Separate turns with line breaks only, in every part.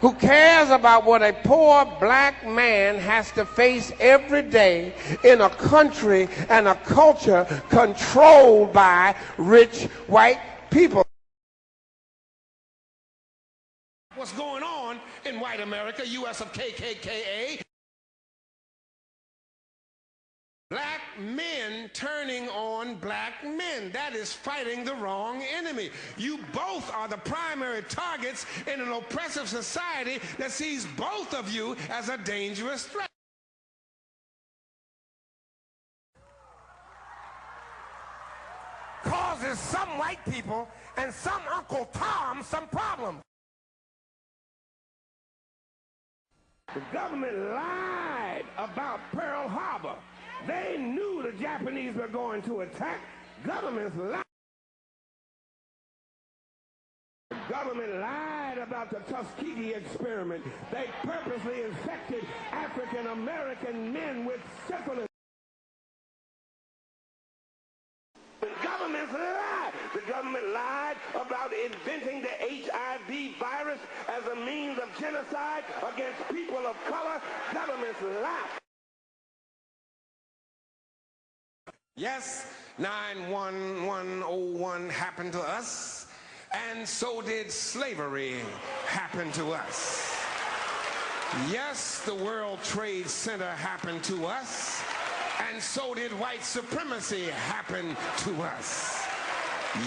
who cares about what a poor black man has to face every day in a country and a culture controlled by rich white people. What's going on in white America, U.S. of KKKA? Black men turning on black men. That is fighting the wrong enemy. You both are the primary targets in an oppressive society that sees both of you as a dangerous threat. Causes some white people and some Uncle Tom some problems. The government lied about Pearl Harbor. They knew the Japanese were going to attack. Governments lied. The government lied about the Tuskegee experiment. They purposely infected African American men with syphilis. The government lied. The government lied about inventing the HIV virus as a means of genocide against people of color. Governments lied. Yes, 9/11/01 happened to us, and so did slavery happen to us. Yes, the World Trade Center happened to us, and so did white supremacy happen to us.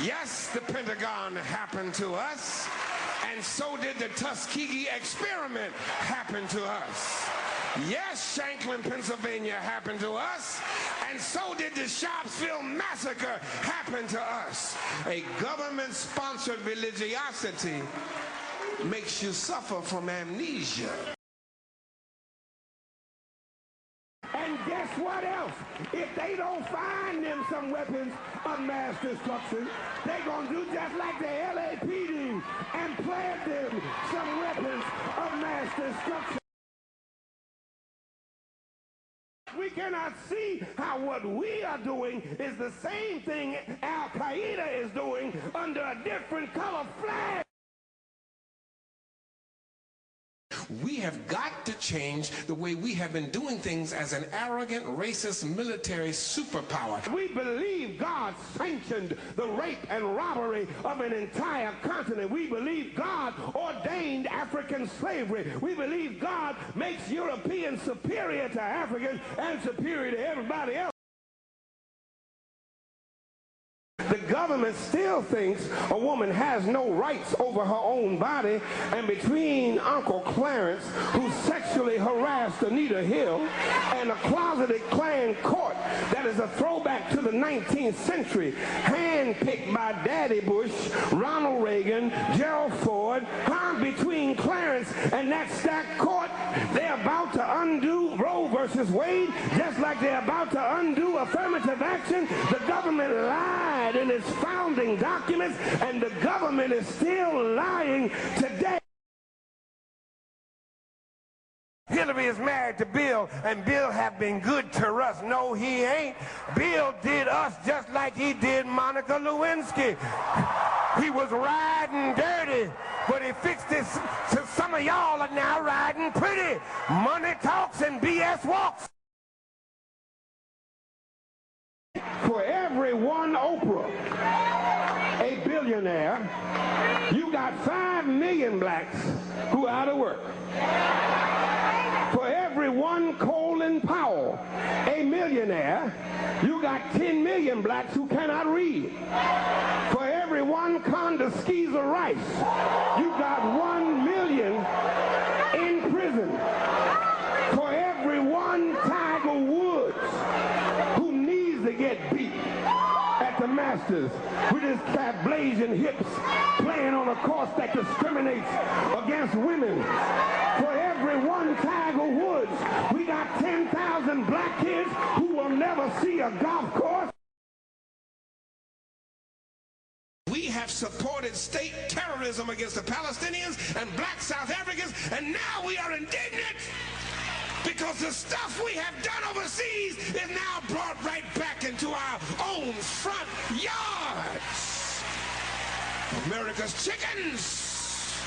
Yes, the Pentagon happened to us, and so did the Tuskegee experiment happen to us. Yes, Shanklin, Pennsylvania happened to us, and so did the Sharpsville massacre happen to us. A government-sponsored religiosity makes you suffer from amnesia. And guess what else? If they don't find them some weapons of mass destruction, they're going to do just like the LAPD and plant them some weapons of mass destruction. We cannot see how what we are doing is the same thing Al-Qaeda is doing under a different color flag. We have got to change the way we have been doing things as an arrogant, racist military superpower. We believe God sanctioned the rape and robbery of an entire continent. We believe God ordained African slavery. We believe God makes Europeans superior to Africans and superior to everybody else. The government still thinks a woman has no rights over her own body, and between Uncle Clarence, who sexually harassed Anita Hill, and a closeted Klan court that is a throwback to the 19th century, handpicked by Daddy Bush, Ronald Reagan, Gerald Ford, between Clarence and that stacked court, they're about to undo Roe versus Wade, just like they're about to undo affirmative action. The government lied in its founding documents, and the government is still lying today. Hillary is married to Bill, and Bill have been good to us. No, he ain't. Bill did us just like he did Monica Lewinsky. He was riding dirty, but he fixed it so some of y'all are now riding pretty. Money talks and BS walks. For every one Oprah, a billionaire, you got 5 million blacks who are out of work. For every one Colin Powell, a millionaire, you got 10 million blacks who cannot read. For every one Condoleezza Rice, you got 1 million in prison. For every one Tiger Woods who needs to get beat at the Masters with his cat blazing hips, playing on a course that discriminates against women. For every one Tiger Woods, we got 10,000 black kids who will never see a golf course. We have supported state terrorism against the Palestinians and black South Africans, and now we are indignant because the stuff we have done overseas is now brought right back into our own front yards. America's chickens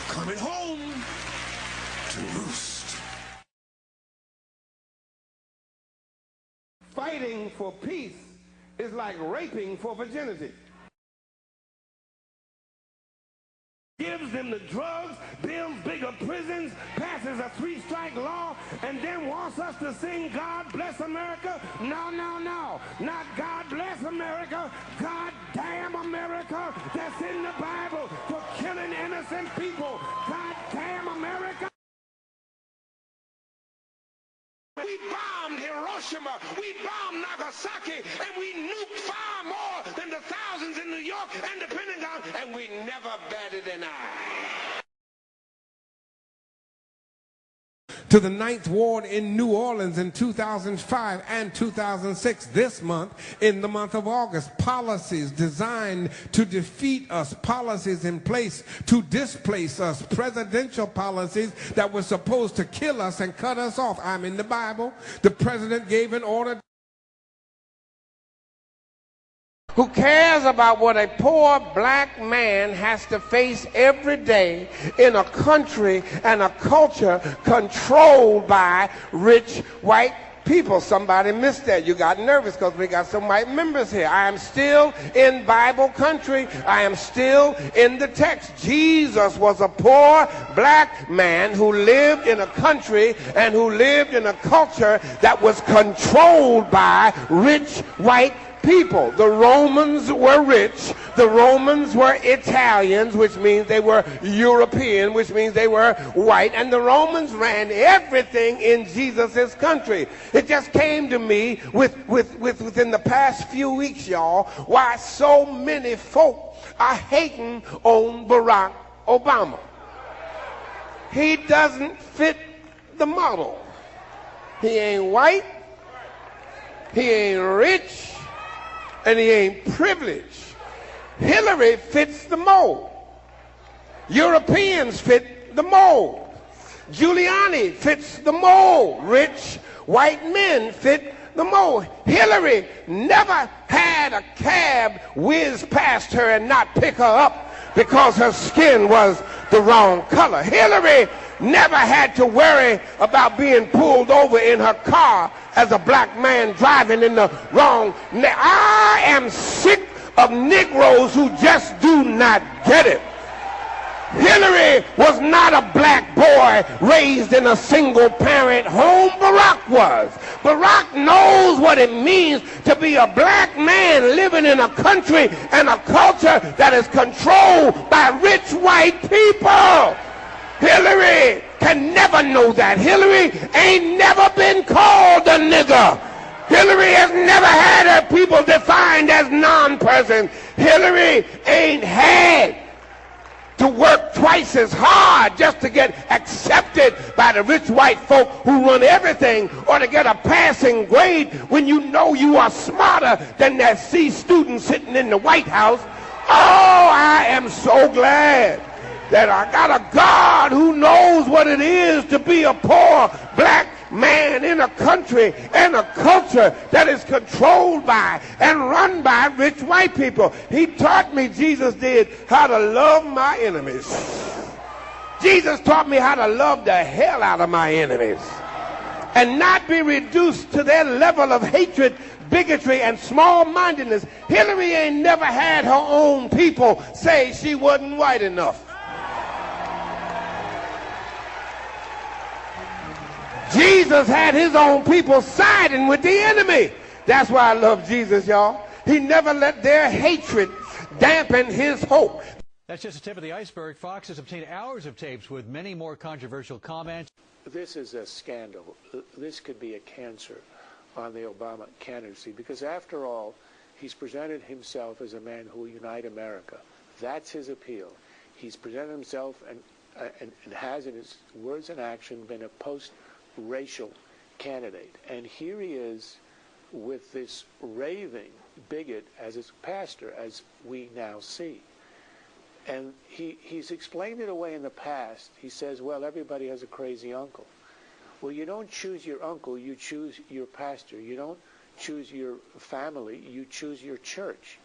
coming home to roost. Fighting for peace is like raping for virginity. Gives them the drugs, builds bigger prisons, passes a 3-strike law, and then wants us to sing God Bless America? No, no, no. Not God Bless America. God damn America that's in the Bible for killing innocent people. God damn America. We bombed Hiroshima, we bombed Nagasaki, and we nuked far more than the thousands in New York and the Pentagon, and we never batted an eye. To the Ninth Ward in New Orleans in 2005 and 2006, this month, in the month of August, policies designed to defeat us, policies in place to displace us, presidential policies that were supposed to kill us and cut us off. I'm in the Bible. The president gave an order. Who cares about what a poor black man has to face every day in a country and a culture controlled by rich white people? Somebody missed that. You got nervous because we got some white members here. I am still in Bible country. I am still in the text. Jesus was a poor black man who lived in a country and who lived in a culture that was controlled by rich white people. The Romans were rich. The Romans were Italians, which means they were European, which means they were white. And the Romans ran everything in Jesus' country. It just came to me within the past few weeks, y'all, why so many folk are hating on Barack Obama. He doesn't fit the model. He ain't white. He ain't rich. And he ain't privileged. Hillary fits the mold. Europeans fit the mold. Giuliani fits the mold. Rich white men fit the mold. Hillary never had a cab whiz past her and not pick her up because her skin was the wrong color. Hillary never had to worry about being pulled over in her car as a black man driving in the wrong. I am sick of Negroes who just do not get it. Hillary was not a black boy raised in a single parent home. Barack was. Barack knows what it means to be a black man living in a country and a culture that is controlled by rich white people. Hillary can never know that. Hillary ain't never been called a nigger. Hillary has never had her people defined as non-persons. Hillary ain't had to work twice as hard just to get accepted by the rich white folk who run everything, or to get a passing grade when you know you are smarter than that C student sitting in the White House. Oh, I am so glad that I got a God who knows what it is to be a poor black man in a country and a culture that is controlled by and run by rich white people. He taught me, Jesus did, how to love my enemies. Jesus taught me how to love the hell out of my enemies and not be reduced to their level of hatred, bigotry, and small-mindedness. Hillary ain't never had her own people say she wasn't white enough. Jesus had his own people siding with the enemy. That's why I love Jesus, y'all. He never let their hatred dampen his hope.
That's just the tip of the iceberg. Fox has obtained hours of tapes with many more controversial comments.
This is a scandal. This could be a cancer on the Obama candidacy, because after all, he's presented himself as a man who will unite America. That's his appeal. He's presented himself and has, in his words and action, been a post-racial candidate. And here he is with this raving bigot as his pastor, as we now see. And he's explained it away in the past. He says, well, everybody has a crazy uncle. Well, you don't choose your uncle, you choose your pastor. You don't choose your family, you choose your church.